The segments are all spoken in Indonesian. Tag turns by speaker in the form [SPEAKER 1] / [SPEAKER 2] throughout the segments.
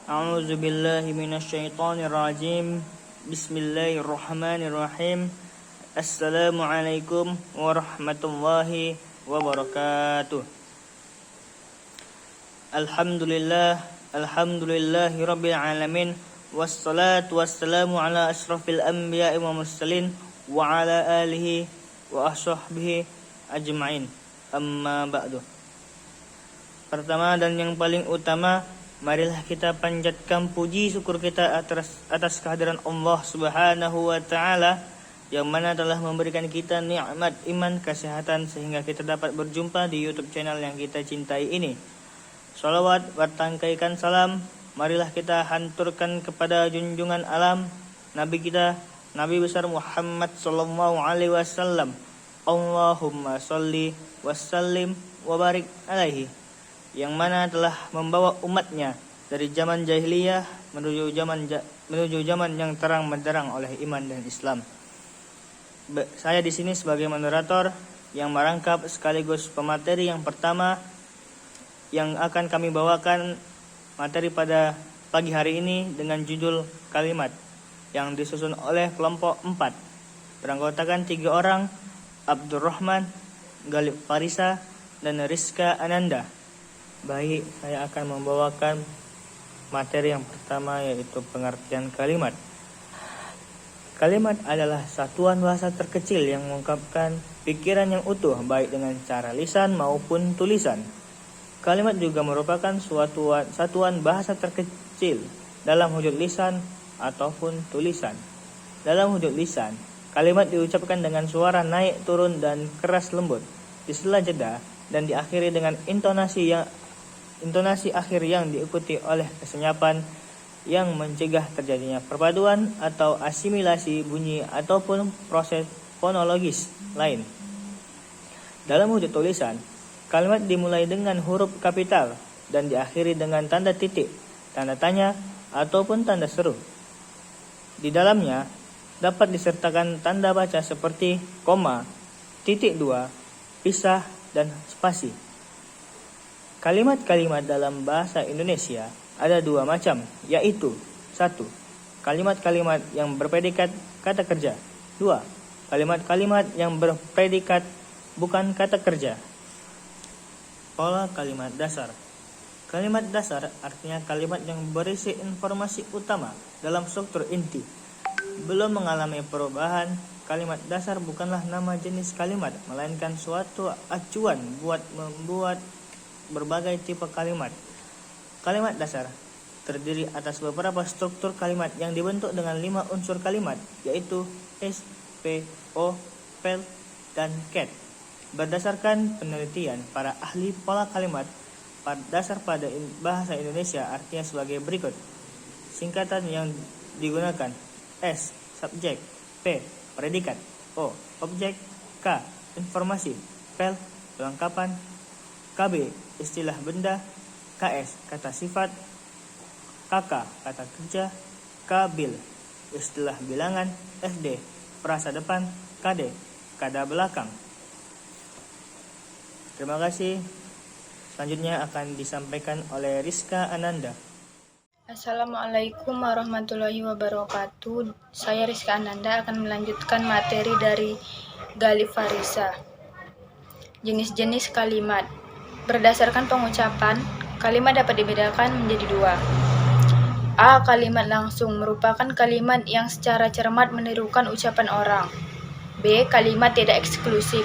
[SPEAKER 1] A'udzu billahi minasyaitonir rajim. Bismillahirrahmanirrahim. Assalamualaikum warahmatullahi wabarakatuh. Alhamdulillahi rabbil alamin. Wassalatu wassalamu ala asyrafil anbiya'i wa mursalin wa ala alihi wa ashabihi ajma'in. Amma ba'du. Pertama dan yang paling utama, marilah kita panjatkan puji syukur kita atas kehadiran Allah Subhanahu wa taala yang mana telah memberikan kita nikmat iman, kesehatan sehingga kita dapat berjumpa di YouTube channel yang kita cintai ini. Shalawat bertangkaikan salam marilah kita hanturkan kepada junjungan alam Nabi kita, Nabi besar Muhammad sallallahu alaihi wasallam. Allahumma sholli wassallim wa barik alaihi, yang mana telah membawa umatnya dari zaman jahiliyah menuju zaman yang terang benderang oleh iman dan Islam. Saya di sini sebagai moderator yang merangkap sekaligus pemateri yang pertama yang akan kami bawakan materi pada pagi hari ini dengan judul kalimat yang disusun oleh kelompok 4 beranggotakan 3 orang, Abdurrahman, Galip Farisa, dan Rizka Ananda. Baik, saya akan membawakan materi yang pertama, yaitu pengertian kalimat. Kalimat adalah satuan bahasa terkecil yang mengungkapkan pikiran yang utuh, baik dengan cara lisan maupun tulisan. Kalimat juga merupakan satuan bahasa terkecil dalam wujud lisan ataupun tulisan. Dalam wujud lisan, kalimat diucapkan dengan suara naik turun dan keras lembut, di sela jeda, dan diakhiri dengan intonasi akhir yang diikuti oleh kesenyapan yang mencegah terjadinya perpaduan atau asimilasi bunyi ataupun proses fonologis lain. Dalam wujud tulisan, kalimat dimulai dengan huruf kapital dan diakhiri dengan tanda titik, tanda tanya, ataupun tanda seru. Di dalamnya dapat disertakan tanda baca seperti koma, titik 2, pisah, dan spasi. Kalimat-kalimat dalam bahasa Indonesia ada 2 macam, yaitu 1. Kalimat-kalimat yang berpredikat kata kerja. 2. Kalimat-kalimat yang berpredikat bukan kata kerja. Pola kalimat dasar. Kalimat dasar artinya kalimat yang berisi informasi utama dalam struktur inti. Belum mengalami perubahan, kalimat dasar bukanlah nama jenis kalimat, melainkan suatu acuan buat membuat berbagai tipe kalimat. Kalimat dasar terdiri atas beberapa struktur kalimat yang dibentuk dengan 5 unsur kalimat, yaitu S, P, O, PEL, dan CAT. Berdasarkan penelitian para ahli pola kalimat dasar pada bahasa Indonesia artinya sebagai berikut. Singkatan yang digunakan: S, subjek; P, predikat; O, objek; K, informasi; PEL, kelengkapan; KB, istilah benda; KS, kata sifat; KK, kata kerja; KBIL, istilah bilangan; FD, frasa depan; KD, kada belakang. Terima kasih. Selanjutnya akan disampaikan oleh Rizka Ananda.
[SPEAKER 2] Assalamualaikum warahmatullahi wabarakatuh. Saya Rizka Ananda akan melanjutkan materi dari Galip Farisa. Jenis-jenis kalimat. Berdasarkan pengucapan, kalimat dapat dibedakan menjadi 2. A. Kalimat langsung merupakan kalimat yang secara cermat menirukan ucapan orang. B. Kalimat tidak eksklusif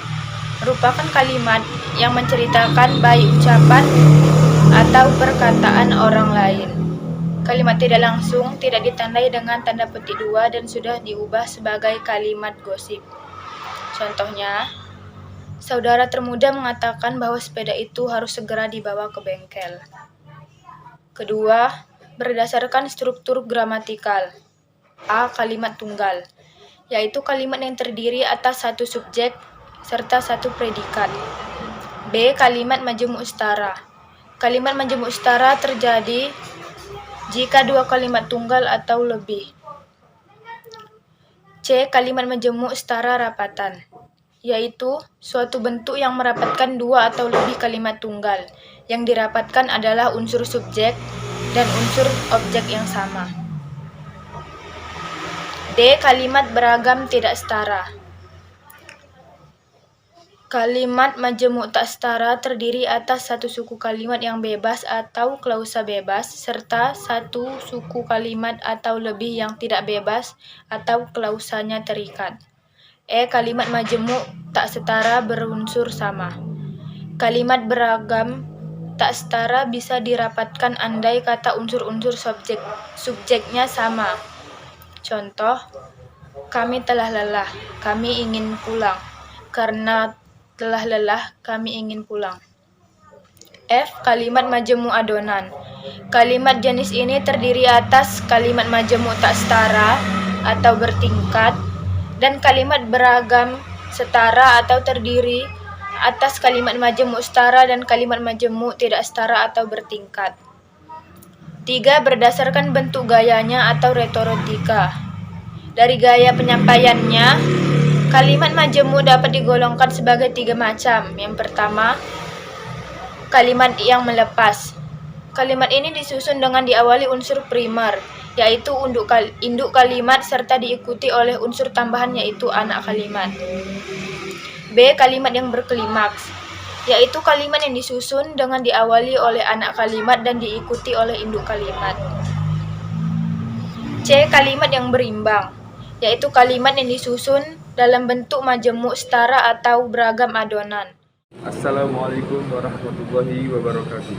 [SPEAKER 2] merupakan kalimat yang menceritakan baik ucapan atau perkataan orang lain. Kalimat tidak langsung tidak ditandai dengan tanda petik 2 dan sudah diubah sebagai kalimat gosip. Contohnya, saudara termuda mengatakan bahwa sepeda itu harus segera dibawa ke bengkel. Kedua, berdasarkan struktur gramatikal. A. Kalimat tunggal, yaitu kalimat yang terdiri atas 1 subjek serta 1 predikat. B. Kalimat majemuk setara. Kalimat majemuk setara terjadi jika 2 kalimat tunggal atau lebih. C. Kalimat majemuk setara rapatan, yaitu suatu bentuk yang merapatkan 2 atau lebih kalimat tunggal. Yang dirapatkan adalah unsur subjek, dan unsur objek yang sama. D. Kalimat beragam tidak setara. Kalimat majemuk tak setara terdiri atas satu suku kalimat yang bebas atau klausa bebas, serta satu suku kalimat atau lebih yang tidak bebas atau klausanya terikat. E. Kalimat majemuk tak setara berunsur sama. Kalimat beragam tak setara bisa dirapatkan andai kata unsur-unsur subjeknya sama. Contoh, kami telah lelah, kami ingin pulang. Karena telah lelah, kami ingin pulang. F. Kalimat majemuk adonan. Kalimat jenis ini terdiri atas kalimat majemuk tak setara atau bertingkat dan kalimat beragam setara atau terdiri atas kalimat majemuk setara dan kalimat majemuk tidak setara atau bertingkat. 3. Berdasarkan bentuk gayanya atau retoristika. Dari gaya penyampaiannya, kalimat majemuk dapat digolongkan sebagai 3 macam. Yang pertama, kalimat yang melepas. Kalimat ini disusun dengan diawali unsur primer, yaitu induk kalimat serta diikuti oleh unsur tambahan yaitu anak kalimat. B. Kalimat yang berklimaks, yaitu kalimat yang disusun dengan diawali oleh anak kalimat dan diikuti oleh induk kalimat. C. Kalimat yang berimbang, yaitu kalimat yang disusun dalam bentuk majemuk setara atau beragam adonan.
[SPEAKER 3] Assalamualaikum warahmatullahi wabarakatuh.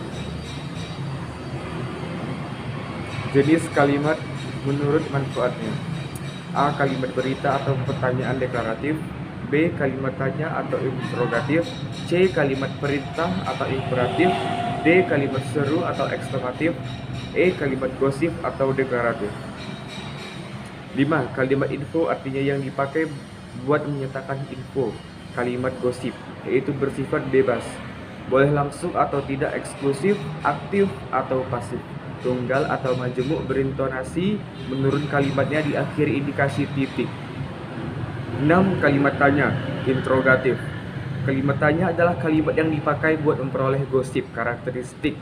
[SPEAKER 3] Jenis kalimat menurut manfaatnya. A. Kalimat berita atau pertanyaan deklaratif. B. Kalimat tanya atau interrogatif. C. Kalimat perintah atau imperatif. D. Kalimat seru atau ekslamatif. E. Kalimat gosip atau deklaratif. 5. Kalimat info artinya yang dipakai buat menyatakan info. Kalimat gosip, yaitu bersifat bebas, boleh langsung atau tidak eksklusif, aktif atau pasif, tunggal atau majemuk berintonasi, menurun kalimatnya di akhir indikasi titik. 6. Kalimat tanya, interrogatif. Kalimat tanya adalah kalimat yang dipakai buat memperoleh gosip, karakteristik.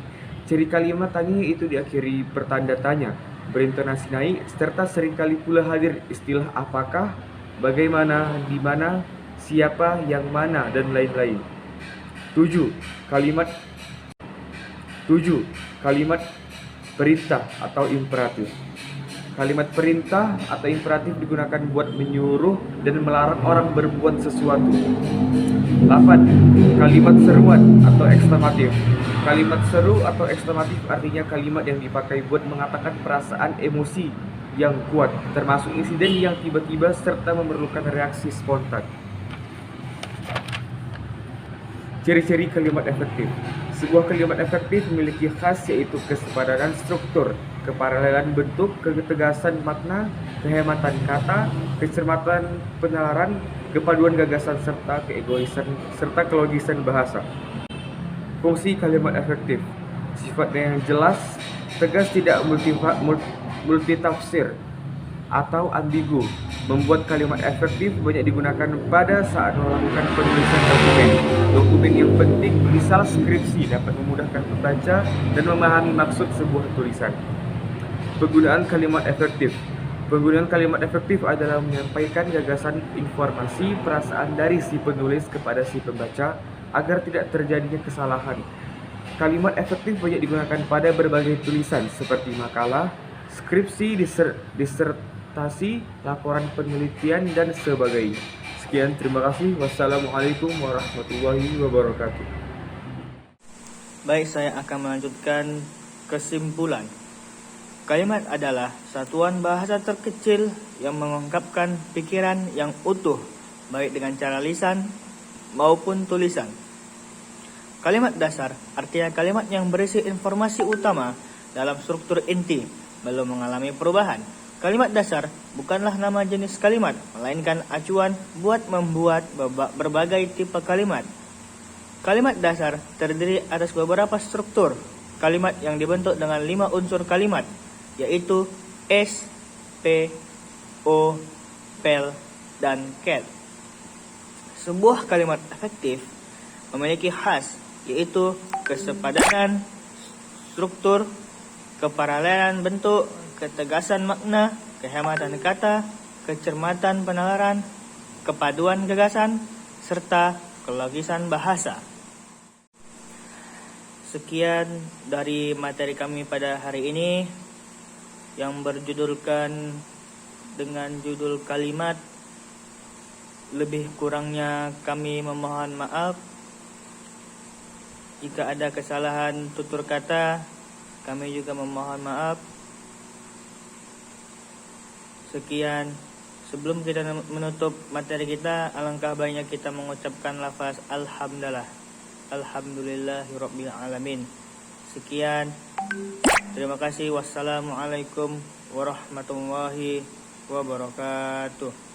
[SPEAKER 3] Ciri kalimat tanya itu diakhiri bertanda tanya, berintonasi naik, serta seringkali pula hadir istilah apakah, bagaimana, di mana, siapa, yang mana, dan lain-lain. 7. Kalimat perintah atau imperatif. Kalimat perintah atau imperatif digunakan buat menyuruh dan melarang orang berbuat sesuatu. 8. Kalimat seruan atau ekslamatif. Kalimat seru atau ekslamatif artinya kalimat yang dipakai buat mengatakan perasaan emosi yang kuat, termasuk insiden yang tiba-tiba serta memerlukan reaksi spontan. Ciri-ciri kalimat efektif. Sebuah kalimat efektif memiliki khas yaitu kesepadanan struktur, keparalelan bentuk, ketegasan makna, kehematan kata, kecermatan penalaran, kepaduan gagasan serta kelogisan bahasa. Fungsi kalimat efektif. Sifatnya yang jelas, tegas, tidak multitafsir atau ambigu, membuat kalimat efektif banyak digunakan pada saat melakukan penulisan dokumen yang penting, misal skripsi, dapat memudahkan pembaca dan memahami maksud sebuah tulisan. Penggunaan kalimat efektif. Penggunaan kalimat efektif adalah menyampaikan gagasan, informasi, perasaan dari si penulis kepada si pembaca agar tidak terjadinya kesalahan. Kalimat efektif banyak digunakan pada berbagai tulisan seperti makalah, skripsi, disertasi, laporan penelitian, dan sebagainya. Sekian, terima kasih. Wassalamualaikum warahmatullahi wabarakatuh.
[SPEAKER 1] Baik, saya akan melanjutkan kesimpulan. Kalimat adalah satuan bahasa terkecil yang mengungkapkan pikiran yang utuh, baik dengan cara lisan maupun tulisan. Kalimat dasar artinya kalimat yang berisi informasi utama dalam struktur inti, belum mengalami perubahan. Kalimat dasar bukanlah nama jenis kalimat, melainkan acuan buat membuat berbagai tipe kalimat. Kalimat dasar terdiri atas beberapa struktur kalimat yang dibentuk dengan 5 unsur kalimat, yaitu S, P, O, PEL, dan CAT. Sebuah kalimat efektif memiliki khas, yaitu kesepadanan struktur keparalelan bentuk, ketegasan makna, kehematan kata, kecermatan penalaran, kepaduan gagasan, serta kelogisan bahasa. Sekian dari materi kami pada hari ini yang berjudulkan dengan judul kalimat. Lebih kurangnya kami memohon maaf. Jika ada kesalahan tutur kata, kami juga memohon maaf. Sekian. Sebelum kita menutup materi kita, alangkah baiknya kita mengucapkan lafaz alhamdulillah. Alhamdulillahirabbil alamin. Sekian. Terima kasih. Wassalamualaikum warahmatullahi wabarakatuh.